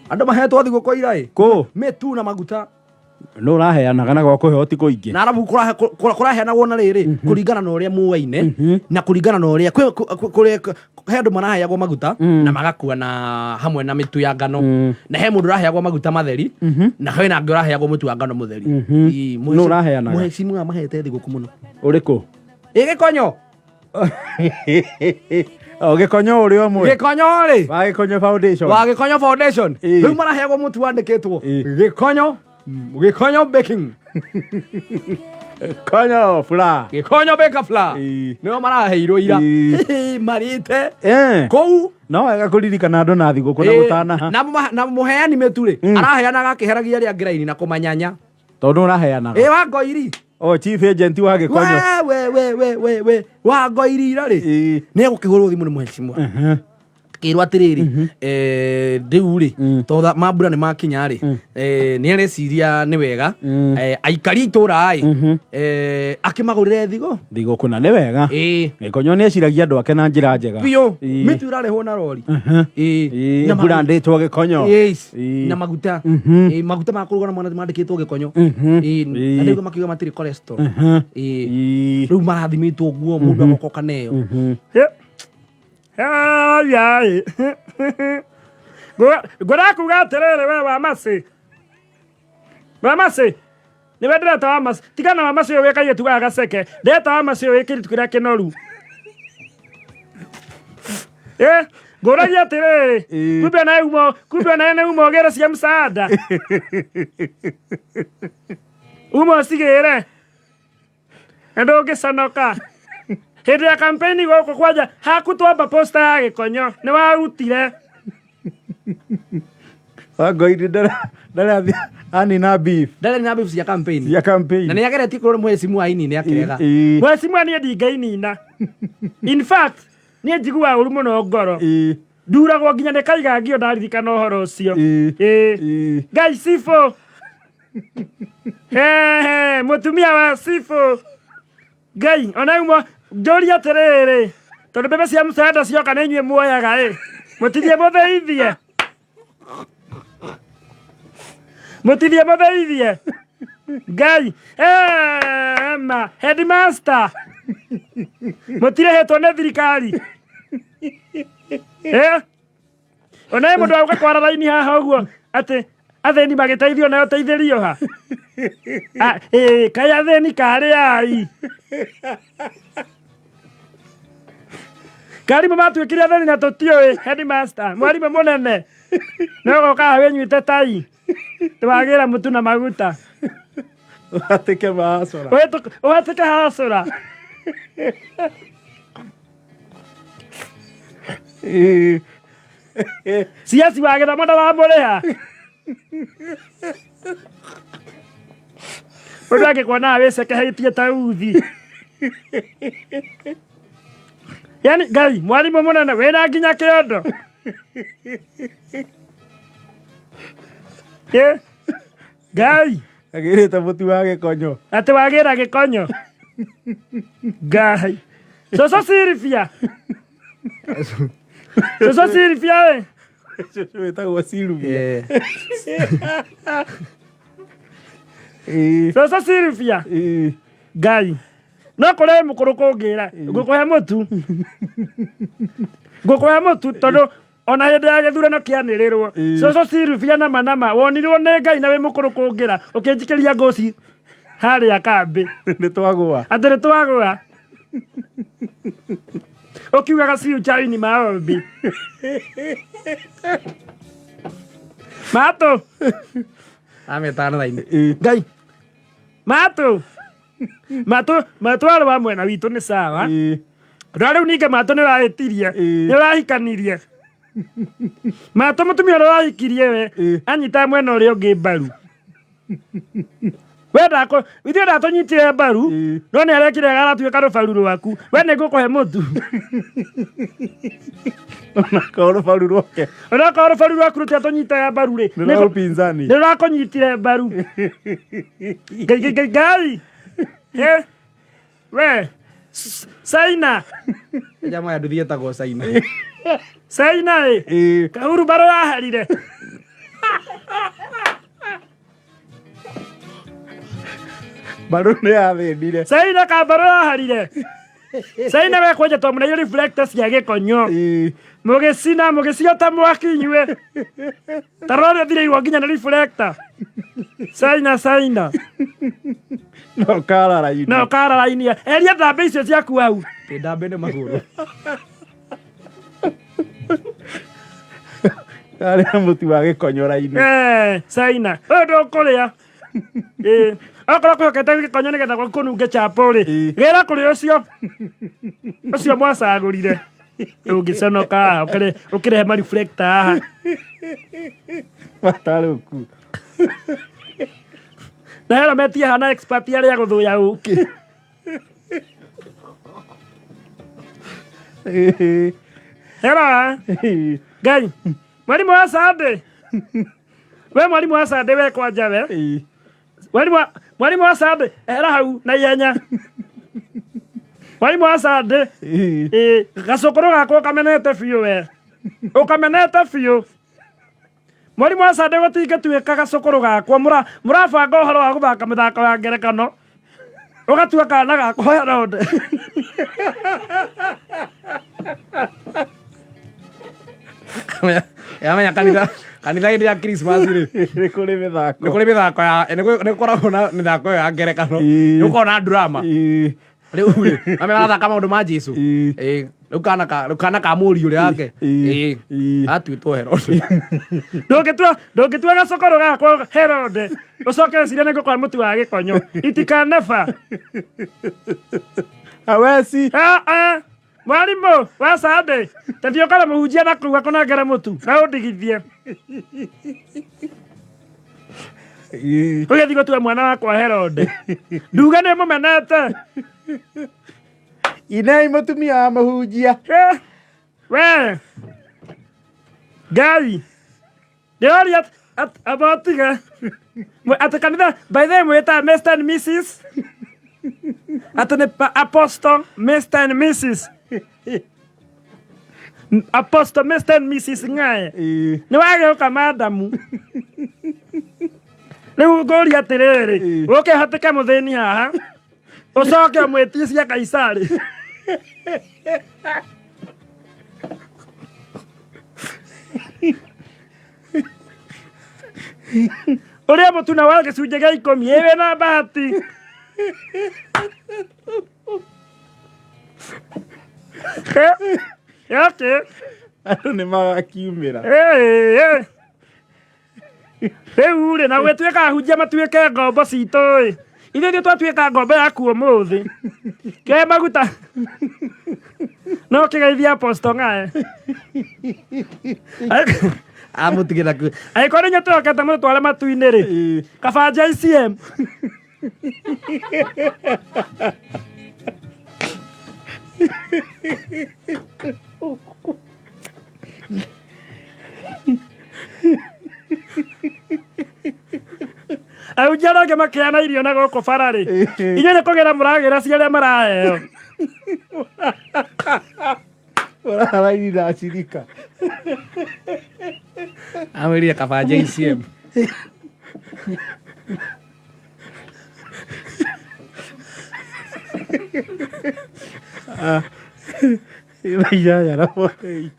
Andũ mahetwo thigũkũ ira Kũ? mĩtu na maguta. No raheana kana gwa kũheo ti kũingĩ. Na arabu kũraheanagwo na rĩrĩ kũringana na ũrĩa muoyaine na kũringana na ũrĩa he andũ maraheagwo maguta na magakua na hamwe na mĩtu ya ngano na he mũndũ ũraheagwo maguta matheri na he na angĩ ũraheagwo mũtu wa ngano mũtheri. No raheanaga. Mũhecimu amahete thigũkũ mũno. Ũrĩkũ? Gĩkonyo. Gĩkonyo ũrĩ omwe. Gĩkonyo rĩ. Wa Gĩkonyo Foundation. Wa Gĩkonyo Foundation. Rĩu maraheagwo mũtu wandĩkĩtwo Gĩkonyo. Gĩkonyo baking. Konyo flour. Gĩkonyo baker flour. Nĩo maraheirwo ira. Marĩte. Kũu. No wega kũririkana andũ na thigũkũ na gũtanaha. Na mũheani mĩtu rĩ araheanaga akĩheragia arĩa angĩ raini na kũmanyanya. Tondũ ũraheanaga. Wa Ngoiri. Chief agent wa Gĩkonyo. We wa Ngoiri ira rĩ nĩ egũkĩhũrwo thimũ nĩ mũhecimwa. Kĩrwo atĩrĩrĩ rĩu rĩ tondũ mambura nĩ makinya rĩ nĩ areciria nĩ wega aikari itũra akĩmagũrĩre thigũkũ na nĩ wega. Gĩkonyo nĩ eciragia andũ ake na njĩra njega biũ. Mĩtu ĩrarehwo na rori na brandĩtwo Gĩkonyo na maguta maguta ma kũruga na mwana mandĩkĩtwo Gĩkonyo na rĩu makiuga matirĩ cholesterol. Rĩu marathimĩtwo guo mũndũ agokoka nayo. Ai. Ngũrakuga atĩrĩrĩ we Wamacĩ. Wamacĩ. Nĩwe ndĩreta Wamacĩ. Tigana Wamacĩ ũyũ wĩkaire tugaga gaceke. Ndĩreta Wamacĩ ũyũ wĩkĩrĩtu kĩrĩa kĩnoru. Ngũragia atĩrĩrĩ. Kumbe nawe nĩ uma ũgĩre cia msaada. Uma ũcigĩre. Ndũngĩconoka. Hĩndĩ ya kampeni gũkũ kwanja hakutwamba posta ya Gĩkonyo nĩ warutire. Ngoiri ndarathi anina beef. Ndarĩ na beef cia campaign. Ya campaign. Na nĩ ageretie kũrora mũhecimu wa ini nĩ akĩrega. Mũhecimu niĩ ndingainina. In fact niĩ njiguaga ũru mũno ngoro. Nduragwo nginya nĩ kaiga ngio ndaririkana ũhoro ũcio. Ngai Sifo. Mũtumia wa Sifo. Ngai ona umo Ndoria atĩrĩrĩ tondũ mbembe cia msaada cioka nĩ inyuĩ muoyaga mũtithie mũtheithie Ngai ma headmaster mũtirehetwo nĩ thirikari ona mũndũ agũka kwara raini haha ũguo atĩ athĩni magĩteithio nayo teithĩrio ha kai athĩni karĩ ai Karimũ matuĩkire athĩni na tũtiũĩ headmaster mwarimũ mũnene nĩ ũgoka wĩnyuĩte tai twagĩra mũtu na maguta ũhatĩke mahacũra ũhatĩke hacũra ciaci wa gĩthomo ndaramũrĩha mũndũ angĩkuonaga wĩcekehĩtie ta uthi. Yani Ngai mwarimũ mũnene wĩna nginya kĩondo. Ngai agĩrĩte mũtu wa Gĩkonyo. Atĩ wagĩra Gĩkonyo. Ngai Coco Silvia. Coco Silvia Coco wĩtagwo Silvia. Coco Silvia. Ngai no kũrĩ mũkũrũ kũngĩra ngũkũhe mũtu tondũ ona hĩndĩ ya gĩthurano kĩanĩrĩrwo Coco Silvia nama wonirwo nĩ Ngai na wĩ mũkũrũ kũngĩra ũkĩnjikĩria ngũci harĩa kambĩ nĩtwagũa atĩ nĩtwagũa ũkiugaga ciuchaini maombi Matũ ametana raini Ngai Matũ arĩ wa mwena witũ nĩ sawa na rĩu ningĩ Matũ nĩ ũrahĩtirie nĩ ũrahikanirie Matũ mũtumia ũrĩa ũrahikirie we anyita mwena ũrĩa ũngĩ mbaru ithuĩ ndatũnyitire mbaru no nĩ arekire garatuĩka rũbaru rwaku we nĩ ngũkũhe mũtu onakorwo rũbaru rwaku rũtiatũnyitaga mbaru rĩ nĩ rũrakũnyitire mbaru Ngai we Saina jamaa ya nduthi etagwo Saina Saina Kahuru baro yaherire Mbaru nĩ yathĩnire. Saina kambaro yaharire. Saina we kwenja to muna reflectors cia gĩkonyo. Mũgĩcina ta mwaki inyuĩ. Tarore thire igwa nginya na reflector. Saina. No kara raini. Eria thambe icio ciaku hau. Ndambe nĩ magũrũ. Arĩa mũtu wa gĩkonyo raini. Saina. Ndũkũrĩa. Okorwo kwĩhokete gĩkonyo nĩgetha kũnunge chapo-rĩ, gĩra kũrĩ ũcio mwacagũrire. Ũngĩconoka haha ũkĩrehe mareflector haha. Matarũku. Na helmet hana expert arĩa gũthũya ũkĩ. Hera. Ngai. Mwarimu wa Sunday. We mwarimu wa Sunday we kwanja we. Mwarimu wa Sunday hera hau na ihenya. Mwarimu wa Sunday. Gacũkũrũ gakwa kamenete biũ we. Ũkamenete biũ. Mwarimu wa Sunday gũtingĩtuĩka gacũkũrũ gakwa mũrabanga ũhoro wa gũthaka mĩthako ya ngerekano. Ũgatua kana gakwa Herode. Yamenya kanitha-inĩ ya Christmas rĩ. Nĩ kũrĩ mĩthako. Nĩ kũrĩ mĩthako nĩ gũkoragwo na mĩthako ya ngerekano. Nĩ gũkoragwo na drama. Rĩu rĩ, na marathaka maũndũ ma Jesũ. Rĩu kana ka mũriũ yake. Atuĩtwo Herode. Ndũngĩtua gacũkũrũ gakwa Herode. Ũcoke ciria nĩ ngũkora mũtu wa gĩkonyo. It can never. Hawezi. Mwarimu wa Sunday. Tatio kana mũhunjia na kũu akonangere mũtu. Na ũndigithie. Ũgĩthiĩ gũtua mwana wakwa Herode. Nduga nĩ mũmenete. Inei mũtumia wa mũhunjia. We. Ngai. Ndĩroria abotiga. Atĩ kanitha by the way mwĩta Mr. and Mrs. Atĩ nĩ Apostle Mr. and Mrs. Apostle Mr. and Mrs. Ngae. Nĩ wagĩũka madamu. Rĩu ngũria atĩrĩrĩ, ũkĩhatĩke mũthĩni haha, ũcoke ũmwĩtie cia Kaisari. Ũrĩa mũtuna wa gĩcunjĩ gĩa 10 wĩna bahati. Okay. Andũ nĩ magakiumĩra. Rĩu rĩ na gwĩtuĩka ahunjia matuĩke ngombo citũ-ĩ. Ithuĩ twatuĩka ngombo yaku ũmũthĩ. Ke maguta. No kĩgeithia Apostle Ngae. Amũtigĩra ku. Angĩkorwo nĩ tũrokete mũtware matu-inĩ rĩ. Kabanja ICM. Ahunjia no angĩ makĩheana irio na gũkũ bara rĩ. Inyuĩ nĩ kũgĩra mũragĩra cia arĩa maraheo. Ũraraini na acirika. Amwĩrire kabanja ICM. Iba ya na 480.